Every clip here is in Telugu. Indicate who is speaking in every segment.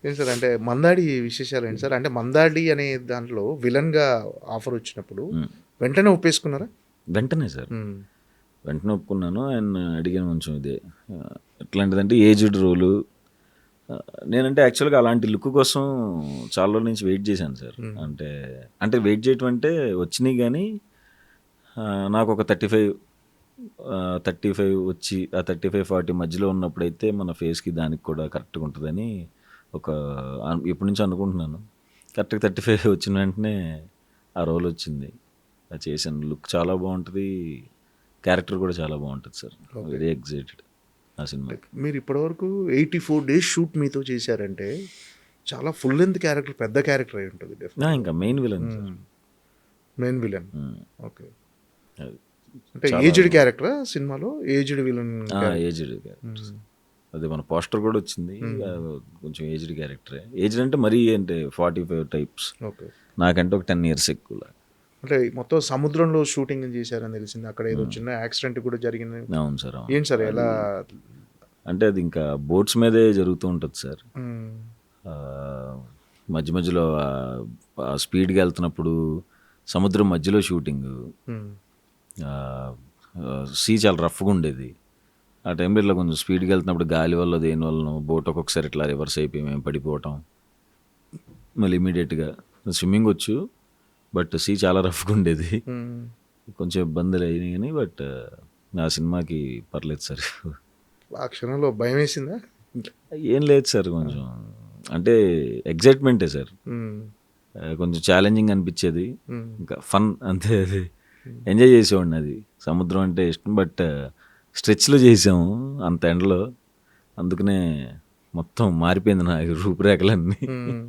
Speaker 1: ఏంటి సార్ అంటే 'మందాడి' విశేషాలు ఏంటి సార్? అంటే 'మందాడి' అనే దాంట్లో విలన్‌గా ఆఫర్ వచ్చినప్పుడు
Speaker 2: హ్మ్.
Speaker 1: వెంటనే ఒప్పేసుకున్నారా?
Speaker 2: వెంటనే సార్.
Speaker 1: హ్మ్.
Speaker 2: వెంటనే ఒప్పుకున్నాను. ఆయన అడిగాను కొంచెం ఇదే ఎట్లాంటిదంటే ఏజ్డ్ రోలు. నేనంటే యాక్చువల్‌గా అలాంటి లుక్ కోసం చాలా రోజుల నుంచి వెయిట్ చేశాను సార్.
Speaker 1: హ్మ్.
Speaker 2: అంటే వెయిట్ చేయటం అంటే వచ్చినియి గానీ నాకొక 35 వచ్చి ఆ 35, 40 మధ్యలో ఉన్నప్పుడైతే మన ఫేస్‌కి దానికి కూడా కరెక్ట్‌గా ఉంటదని ఒక ఎప్పటి నుంచో అనుకుంటున్నాను. కరెక్ట్‌గా 35 వచ్చిన వెంటనే ఆ రోల్ వచ్చింది. అది చేశాను. లుక్ చాలా బావుంటది. క్యారెక్టర్ కూడా చాలా బావుంటది సార్.
Speaker 1: ఓకే.
Speaker 2: వెరీ ఎక్సైటెడ్ ఆ
Speaker 1: అంటే
Speaker 2: సినిమాకి.
Speaker 1: మీరు ఇప్పటివరకు 84 డేస్ షూట్ మీతో చేశారంటే చాలా ఫుల్ లెంగ్త్ క్యారెక్టర్, పెద్ద క్యారెక్టర్ అయి ఉంటుంది డెఫినెట్‌గా.
Speaker 2: ఇంకా మెయిన్ విలన్ సార్.
Speaker 1: హ్మ్. Main villain.
Speaker 2: హ్మ్.
Speaker 1: ఓకే.
Speaker 2: అది.
Speaker 1: అంటే
Speaker 2: చాలా
Speaker 1: ఏజ్డ్ క్యారెక్టరా సినిమాలో? Aged villain character.
Speaker 2: Aged character
Speaker 1: హ్మ్.
Speaker 2: సార్. అది మన పోస్టర్ కూడా వచ్చింది.
Speaker 1: హ్మ్.
Speaker 2: కొంచెం ఏజ్డ్ క్యారెక్టరే. ఏజ్డ్ అంటే మరీ అంటే 45 టైప్స్.
Speaker 1: ఓకే.
Speaker 2: నాకంటే ఒక 10 ఇయర్స్ ఎక్కువ.
Speaker 1: అంటే మొత్తం సముద్రంలో షూటింగ్ చేశారని తెలిసింది. అక్కడ ఏదో
Speaker 2: హ్మ్.
Speaker 1: చిన్న యాక్సిడెంట్ కూడా జరిగింది.
Speaker 2: అవును సార్. అవును.
Speaker 1: ఏంటి సార్ ఎలా?
Speaker 2: అది అంటే అది ఇంకా బోట్స్ మీదే జరుగుతూ ఉంటది సార్.
Speaker 1: హ్మ్.
Speaker 2: ఆహ్, మధ్య మధ్యలో స్పీడ్‌గా ఎళ్తున్నప్పుడు సముద్రం మధ్యలో షూటింగు.
Speaker 1: హ్మ్.
Speaker 2: ఆహ్, సీ చాలా రఫ్‌గా ఉండేది. ఆ టైంలో ఇట్లా కొంచెం స్పీడ్‌గా వెళ్తున్నప్పుడు గాలి వల్లో దేని వల్లనో బోట్ ఒక్కొక్కసారి ఇట్లా రివర్స్ అయిపోయి మేము పడిపోవటం. మళ్ళీ ఇమ్మీడియేట్‌గా స్విమ్మింగ్ వచ్చు. బట్ సీ చాలా రఫ్‌గా ఉండేది.
Speaker 1: హ్మ్.
Speaker 2: కొంచెం ఇబ్బందులు అయినాయి గానీ బట్ ఆ సినిమాకి పర్లేదు సార్.
Speaker 1: ఆ క్షణంలో భయమేసిందా?
Speaker 2: ఏం లేదు సార్
Speaker 1: ఆ!
Speaker 2: కొంచెం. అంటే ఎక్సైట్‌మెంటే సార్.
Speaker 1: హ్మ్.
Speaker 2: కొంచెం ఛాలెంజింగ్ అనిపిచ్చేది.
Speaker 1: హ్మ్.
Speaker 2: ఇంకా ఫన్ అంతే అది.
Speaker 1: హ్మ్.
Speaker 2: ఎంజాయ్ చేసేవాడిని అది. సముద్రం అంటే ఇష్టం. బట్ స్ట్రెచ్‌లో చేసాము అంత ఎండలో. అందుకనే మొత్తం మారిపోయింది నా రూపురేఖలన్నీ.
Speaker 1: హ్మ్.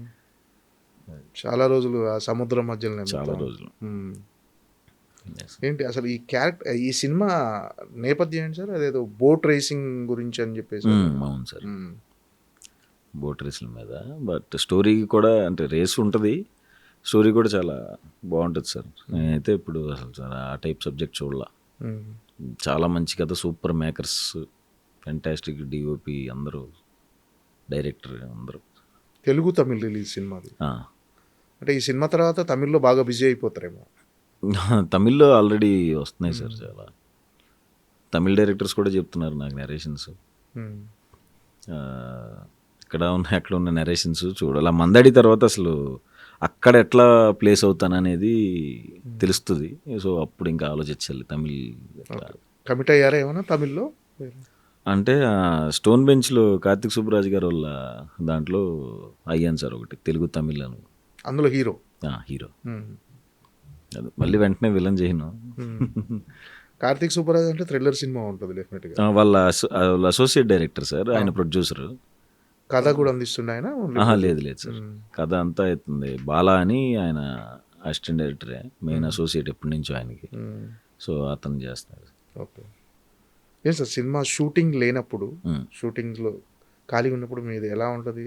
Speaker 1: చాలా రోజులు ఆ సముద్రం మధ్యలోనే
Speaker 2: చాలా
Speaker 1: మొత్తం.
Speaker 2: రోజులు.
Speaker 1: హ్మ్.
Speaker 2: యెస్.
Speaker 1: ఏంటి అసలు ఈ సినిమా నేపథ్యం ఏంటి సార్? అదేదో బోట్ రేసింగ్ గురించి అని చెప్పేసి ఏదో.
Speaker 2: అవును సార్.
Speaker 1: హ్మ్.
Speaker 2: బోట్ రేసుల మీద. బట్ స్టోరీ కూడా అంటే రేస్ ఉంటది. స్టోరీ కూడా చాలా బావుంటది సార్. నేనైతే ఇప్పుడు అసలు చాలా ఆ టైప్ సబ్జెక్ట్ చూడలా.
Speaker 1: హ్మ్.
Speaker 2: చాలా మంచి కథ, సూపర్ మేకర్స్, ఫెంటాస్టిక్ డీఓపీ అందరూ, డైరెక్టర్ అందరూ.
Speaker 1: తెలుగు, తమిళ్ రిలీజ్ సినిమాది.
Speaker 2: ఆ!
Speaker 1: అంటే ఈ సినిమా తర్వాత తమిళ్‌లో బాగా బిజీ అయిపోతారేమో.
Speaker 2: తమిళ్‌లో ఆల్రెడీ వస్తున్నాయి సార్
Speaker 1: హ్మ్.
Speaker 2: చాలా. తమిళ్ డైరెక్టర్స్ కూడా చెప్తున్నారు నాకు నరేషన్స్.
Speaker 1: హ్మ్.
Speaker 2: ఇక్కడ ఉన్న అక్కడ ఉన్న నరేషన్స్ చూడాలి. ఆ 'మందాడి' తర్వాత అసలు అక్కడ ఎట్లా ప్లేస్ అవుతాననేది
Speaker 1: హ్మ్.
Speaker 2: తెలుస్తది. సో, అప్పుడు ఇంకా ఆలోచించాలి తమిళ్ ఎట్లా.
Speaker 1: ఓకే. కమిట్ అయ్యారా ఏమన్నా తమిళ్‌లో?
Speaker 2: అంటే 'స్టోన్ బెంచ్‌లో' కార్తీక్ సుబ్బరాజు గారోళ్ళ దాంట్లో అయ్యాను సార్ ఒకటి. తెలుగు, తమిళ్
Speaker 1: అందులో హీరో.
Speaker 2: హీరో.
Speaker 1: హ్మ్.
Speaker 2: అది మళ్ళీ వెంటనే విలన్ చేయను.
Speaker 1: హ్మ్. కార్తీక్ సుబ్బరాజ్ అంటే థ్రిల్లర్ సినిమా ఉంటది డెఫినిట్‌గా.
Speaker 2: వాళ్ళ అసోసియేట్ డైరెక్టర్ సార్.
Speaker 1: ఆ!
Speaker 2: ఆయన ప్రొడ్యూసరు.
Speaker 1: కథ కూడా అందిస్తుండే ఆయన ఓన్లీ
Speaker 2: లేదు
Speaker 1: ప్రొడ్యూస్.
Speaker 2: లేదు సార్.
Speaker 1: హ్మ్.
Speaker 2: కథ అంతా అవుతుంది. బాలా అని ఆయన అసిస్టెంట్ డైరెక్టరే. మెయిన్
Speaker 1: హ్మ్.
Speaker 2: అసోసియేట్ ఎప్పటి నుంచో ఆయనకి.
Speaker 1: హ్మ్.
Speaker 2: సో, అతను చేస్తున్నాడు.
Speaker 1: ఓకే. ఏం సార్ సినిమా షూటింగ్ లేనప్పుడు,
Speaker 2: హ్మ్.
Speaker 1: షూటింగ్‌లో ఖాళీగా ఉన్నప్పుడు మీది ఎలా ఉంటది?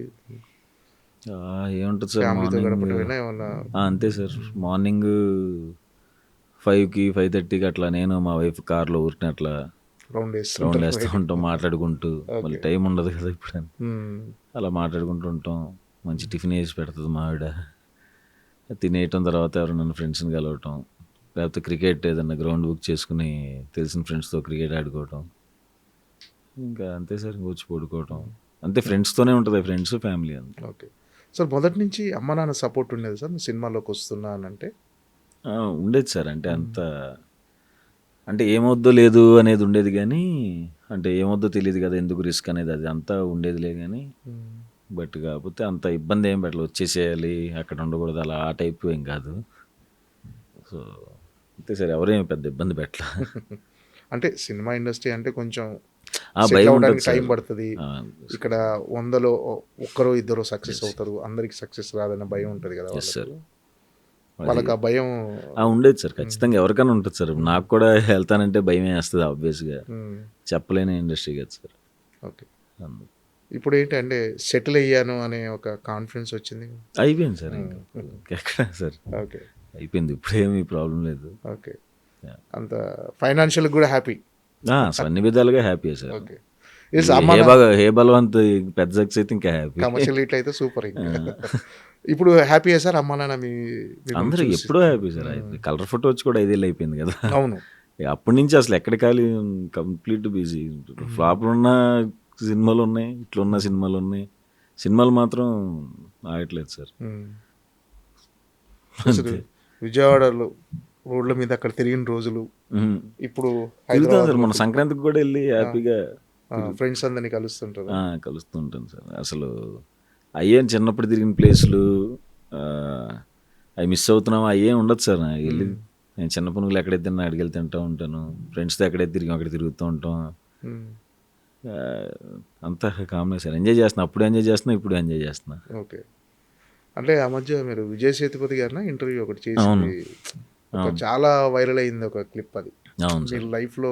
Speaker 2: ఏముంటుంది సార్
Speaker 1: ఫ్యామిలీతో
Speaker 2: మార్నింగ్
Speaker 1: గడపటమేనా ఏమన్నా?
Speaker 2: అంతే సార్.
Speaker 1: హ్మ్.
Speaker 2: మార్నింగ్ 5కి, 5:30కి అట్లా నేను మా వైఫ్ కార్‌లో ఊరికనే అట్లా
Speaker 1: రౌండ్ ఏస్తుంటారు
Speaker 2: రౌండ్ వేస్తూ
Speaker 1: బయటికి.
Speaker 2: ఉంటాం మాట్లాడుకుంటూ. మళ్ళీ
Speaker 1: ఓకే.
Speaker 2: టైం ఉండదు కదా ఇప్పుడని.
Speaker 1: హ్మ్.
Speaker 2: అలా మాట్లాడుకుంటూ ఉంటాం. మంచి
Speaker 1: హ్మ్.
Speaker 2: టిఫిన్ చేసి పెడుతుంది మా ఆవిడ. తినేయటం తర్వాత ఎవరైనా ఫ్రెండ్స్‌ని కలవటం. లేకపోతే క్రికెట్ ఏదన్నా గ్రౌండ్ బుక్ చేసుకొని తెలిసిన ఫ్రెండ్స్‌తో క్రికెట్ ఆడుకోవటం. ఇంకా అంతే సార్. ఇంక వచ్చి పడుకోవటం.
Speaker 1: హ్మ్.
Speaker 2: అంతే ఫ్రెండ్స్‌తోనే ఉంటది. ఫ్రెండ్స్, ఫ్యామిలీ అంతే.
Speaker 1: ఓకే. సార్ మొదటి నుంచి అమ్మ, నాన్న సపోర్ట్ ఉండేదా సార్? నువ్వు సినిమాలోకొస్తున్నా అనంటే?
Speaker 2: ఆ! ఉండేది సార్. అంటే
Speaker 1: హ్మ్.
Speaker 2: అంత అంటే ఏమవుద్దో లేదు అనేది ఉండేది గానీ, అంటే ఏమవుద్దో తెలీదు కదా! ఎందుకు రిస్క్ అనేది అది అంతా ఉండేదిలే గానీ,
Speaker 1: హ్మ్.
Speaker 2: బట్ కాకపోతే అంత ఇబ్బంది ఏం పెట్టలే. వచ్చేసేయాలి, అక్కడ ఉండకూడదు అలా ఆ టైపు ఏం కాదు. సో, అంతే సార్. ఎవరేమి పెద్ద ఇబ్బంది పెట్టలా.
Speaker 1: అంటే సినిమా ఇండస్ట్రీ అంటే కొంచెం సెటిల్
Speaker 2: భయం ఉంటది
Speaker 1: అవ్వడానికి టైం
Speaker 2: సార్.
Speaker 1: పడతది.
Speaker 2: ఆ!
Speaker 1: ఇక్కడ 100లో ఒక్కరో, ఇద్దరో సక్సెస్
Speaker 2: యెస్.
Speaker 1: అవుతారు. అందరికి సక్సెస్ రాదన్న భయం ఉంటది కదా
Speaker 2: యెస్
Speaker 1: వాళ్ళకు.
Speaker 2: సార్. అది
Speaker 1: వాళ్ళకి ఆ భయం.
Speaker 2: ఉండేది సార్.
Speaker 1: హ్మ్.
Speaker 2: ఖచ్చితంగా ఎవరికైనా ఉంటది సార్.
Speaker 1: హ్మ్.
Speaker 2: నాకు కూడా వెళ్తానంటే భయమేస్తది ఆబ్వియస్‌గా.
Speaker 1: హ్మ్.
Speaker 2: చెప్పలేని ఇండస్ట్రీ కదా సార్.
Speaker 1: ఓకే.
Speaker 2: అందు
Speaker 1: ఇప్పుడేంటి అంటే సెటిల్ అయ్యాను అనే ఒక కాన్ఫిడెన్స్ వచ్చింది.
Speaker 2: అయిపోయింది సార్
Speaker 1: హ్మ్.
Speaker 2: ఇంక. ఇంకెక్కడ సార్.
Speaker 1: ఓకే.
Speaker 2: అయిపోయింది. ఇప్పుడేమి ప్రాబ్లమ్ లేదు.
Speaker 1: ఓకే.
Speaker 2: యాహ్!
Speaker 1: అంత ఫైనాన్షియల్‌గా గూడా హ్యాపీ.
Speaker 2: అన్ని విధాలుగా హ్యాపీయే సార్.
Speaker 1: ఓకే. Yes, అమ్మ
Speaker 2: హే బలవంత్ పెద్ద సక్సెస్ అయితే ఇంకా హ్యాపీ.
Speaker 1: కమర్షియల్ హిట్ అయితే సూపర్ ఇంకా. ఇప్పుడు హ్యాపీయే సార్ అమ్మా నాన్న మిమ్మల్ని
Speaker 2: అందరూ
Speaker 1: చూసి?
Speaker 2: ఎప్పుడూ హ్యాపీ సార్. కలర్ ఫోటో వచ్చి కూడా 5 ఏళ్ళు అయిపోయింది కదా.
Speaker 1: అవును.
Speaker 2: అప్పటి నుంచి అసలు ఎక్కడ ఖాళీ, కంప్లీట్ బిజీ. ఫ్లాప్లు ఉన్న సినిమాలు ఉన్నాయి, ఇట్లున్న సినిమాలు ఉన్నాయి. సినిమాలు మాత్రం ఆగట్లేదు సార్.
Speaker 1: అసలు విజయవాడలో రోడ్ల మీద అక్కడ తిరిగిన రోజులు ఇప్పుడు
Speaker 2: తిరుగుతాను సార్. మన సంక్రాంతికి కూడా వెళ్ళి హ్యాపీగా
Speaker 1: ఫ్రెండ్స్ అందరినీ కలుస్తుంటారు.
Speaker 2: కలుస్తూ ఉంటాను సార్. అసలు అయ్యేం చిన్నప్పుడు తిరిగిన ప్లేసులు అవి మిస్ అవుతున్నాము, అయ్యేం ఉండదు సార్. నాకు వెళ్ళి నేను చిన్న పునుగులు ఎక్కడైతే తిన్నా అక్కడికి వెళ్ళి తింటూ ఉంటాను. ఫ్రెండ్స్తో ఎక్కడైతే తిరిగి అక్కడ తిరుగుతూ ఉంటాం. అంతా కామన్ సార్. ఎంజాయ్ చేస్తున్నా, అప్పుడు ఎంజాయ్ చేస్తున్నా, ఇప్పుడు ఎంజాయ్ చేస్తున్నా.
Speaker 1: ఓకే. అంటే ఆ మధ్య మీరు విజయ్ సేతుపతి గారిన ఇంటర్వ్యూ ఒకటి చేసి చాలా వైరల్ అయింది ఒక క్లిప్. అది
Speaker 2: అవును
Speaker 1: మీరు
Speaker 2: సార్.
Speaker 1: లైఫ్లో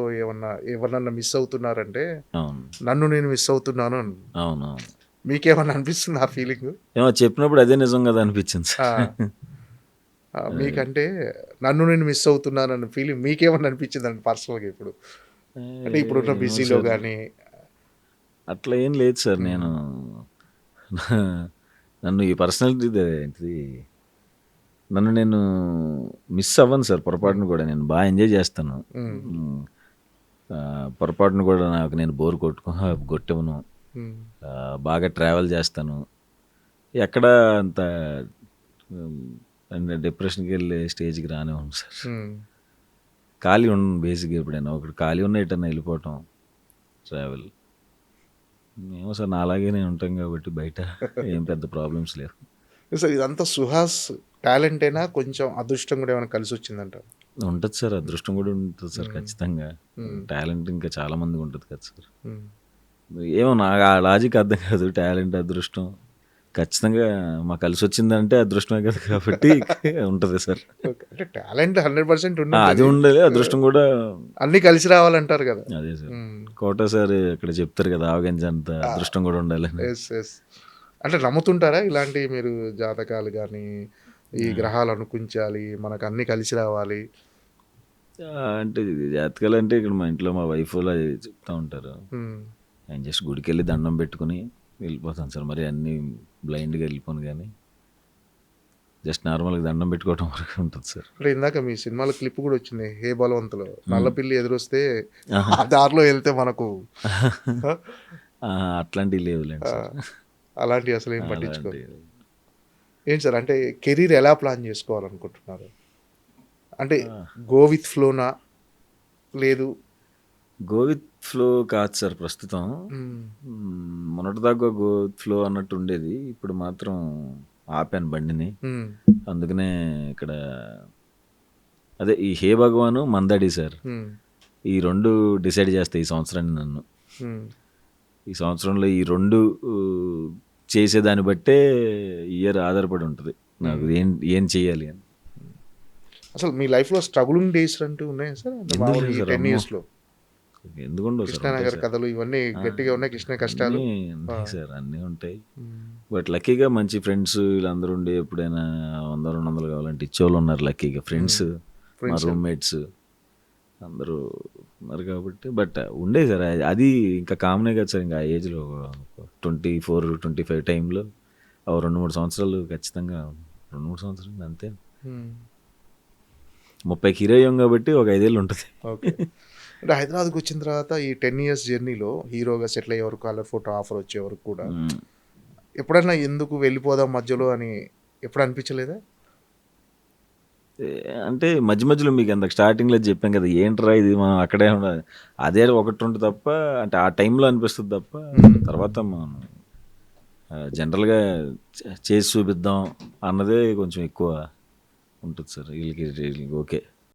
Speaker 1: ఎవరన్నా మిస్ అవుతున్నారంటే
Speaker 2: అవును
Speaker 1: నన్ను నేను మిస్ అవుతున్నాను అని.
Speaker 2: అవును.
Speaker 1: మీకేమన్నా అనిపిస్తుంది ఆ ఫీలింగ్?
Speaker 2: ఏమో చెప్పినప్పుడు అదే నిజం కదా అనిపించింది సార్.
Speaker 1: మీకంటే నన్ను నేను మిస్ అవుతున్నాను అన్న ఫీలింగ్ మీకేమన్నా అనిపించింది అండి పర్సనల్గా ఇప్పుడు? అంటే ఇప్పుడున్న
Speaker 2: ఏమో
Speaker 1: బిజీలో
Speaker 2: సార్,
Speaker 1: కానీ.
Speaker 2: అట్లా ఏం లేదు సార్. నేను నన్ను ఈ పర్సనాలిటీ ఏంటిది, నన్ను నేను మిస్ అవ్వను సార్ పొరపాటును కూడా. నేను బాగా ఎంజాయ్ చేస్తాను. పొరపాటును కూడా నాకు నేను బోర్ కొట్టవను. బాగా ట్రావెల్ చేస్తాను. ఎక్కడ అంత డిప్రెషన్కి వెళ్ళే స్టేజ్కి రానివ్వను సార్. ఖాళీ ఉండను బేసిక్గా. ఎప్పుడైనా ఒకటి ఖాళీ ఉన్న ఎటన్నా వెళ్ళిపోవటం, ట్రావెల్. ఏమో సార్, నా అలాగే నేను ఉంటాం కాబట్టి బయట ఏం పెద్ద ప్రాబ్లమ్స్ లేవు.
Speaker 1: సార్ ఇదంతా సుహాస్ టాలెంట్ అయినా కొంచెం అదృష్టం కూడా ఏమైనా కలిసి వచ్చిందంట?
Speaker 2: ఉంటుంది సార్, అదృష్టం కూడా ఉంటుంది సార్ ఖచ్చితంగా. టాలెంట్ ఇంకా చాలా మందికి ఉంటుంది కదా సార్. ఏమో నాకు ఆ లాజిక్ అర్థం కాదు. టాలెంట్ అదృష్టం ఖచ్చితంగా మాకు కలిసి వచ్చిందంటే అదృష్టమే కదా, కాబట్టి ఉంటుంది సార్.
Speaker 1: అంటే టాలెంట్ 100%
Speaker 2: అది ఉండాలి, అదృష్టం కూడా
Speaker 1: అన్ని కలిసి రావాలంటారు కదా.
Speaker 2: అదే సార్. కోట సార్ ఇక్కడ చెప్తారు కదా, ఆవగింజ అంత అదృష్టం కూడా ఉండాలి.
Speaker 1: అంటే నమ్ముతుంటారా ఇలాంటి మీరు జాతకాలు కానీ, ఈ గ్రహాలు అనుకుంచాలి, మనకు అన్ని కలిసి రావాలి?
Speaker 2: అంటే జాతకాలు అంటే ఇక్కడ మా ఇంట్లో మా వైఫ్ అది చెప్తా ఉంటారు. నేను జస్ట్ గుడికి వెళ్ళి దండం పెట్టుకుని వెళ్ళిపోతాను సార్. మరి అన్నీ బ్లైండ్గా వెళ్ళిపోను, కానీ జస్ట్ నార్మల్గా దండం పెట్టుకోవడం వరకు ఉంటుంది సార్.
Speaker 1: అంటే ఇందాక మీ సినిమాలో క్లిప్ కూడా వచ్చింది, హే బలవంతులో నల్లపిల్లి ఎదురొస్తే ఆ దారిలో వెళ్తే మనకు
Speaker 2: అట్లాంటివి లేవులేండి సార్.
Speaker 1: అలాంటివి అసలు ఏం పట్టించుకో. ఏంటి సార్, అంటే కెరీర్ ఎలా ప్లాన్ చేసుకోవాలనుకుంటున్నారు? అంటే గో విత్ ఫ్లోనా, లేదు
Speaker 2: గో విత్ ఫ్లో కాదు సార్ ప్రస్తుతం. మొన్నటిదాకా గో విత్ ఫ్లో అన్నట్టు ఉండేది. ఇప్పుడు మాత్రం ఆపాను బండిని. అందుకనే ఇక్కడ అదే ఈ హే భగవాను, మందడి సార్, ఈ 2 డిసైడ్ చేస్తాయి ఈ సంవత్సరాన్ని నన్ను. ఈ సంవత్సరంలో ఈ 2 చేసేదాన్ని బట్టే ఇయర్ ఆధారపడి ఉంటుంది నాకు ఏం చేయాలి అని.
Speaker 1: అసలు మీ లైఫ్లో స్ట్రగులింగ్ డేస్ అంటూ ఉన్నాయా సార్? 10 yearsలో
Speaker 2: ఎందుకుండవు సార్.
Speaker 1: కృష్ణానగర్ కథలు ఇవన్నీ గట్టిగా ఉన్నాయి, కృష్ణ కష్టాలు
Speaker 2: సార్ అన్నీ ఉంటాయి. బట్ లక్కీగా మంచి ఫ్రెండ్స్ వీళ్ళందరూ ఉండి, ఎప్పుడైనా 100-200 కావాలంటే ఇచ్చేవాళ్ళు ఉన్నారు. లక్కీగా ఫ్రెండ్స్, మా రూమ్మేట్స్ అందరూ ఉన్నారు కాబట్టి. బట్ ఉండే సార్ అది ఇంకా కామనే కదా సార్. ఇంకా ఆ ఏజ్లో 24-25 టైంలో 2-3 సంవత్సరాలు ఖచ్చితంగా, 2-3 సంవత్సరాలు అంతే. 30కి హీరో అయ్యాం కాబట్టి ఒక 5 ఏళ్ళు ఉంటుంది.
Speaker 1: ఓకే. అంటే హైదరాబాద్కి వచ్చిన తర్వాత ఈ 10 years జర్నీలో హీరోగా సెటిల్ అయ్యే వరకు, కలర్ ఫోటో ఆఫర్ వచ్చే వరకు కూడా ఎప్పుడైనా ఎందుకు వెళ్ళిపోదాం మధ్యలో అని ఎప్పుడు అనిపించలేదా?
Speaker 2: అంటే మధ్యలో మీకు అంత స్టార్టింగ్లో చెప్పాం కదా, ఏంట్రా ఇది మనం అక్కడే ఉండాలి, అదే 1-2 తప్ప. అంటే ఆ టైంలో అనిపిస్తుంది తప్ప, తర్వాత మనం జనరల్గా చేసి చూపిద్దాం అన్నదే కొంచెం ఎక్కువ ఉంటుంది సార్. వీళ్ళకి ఓకే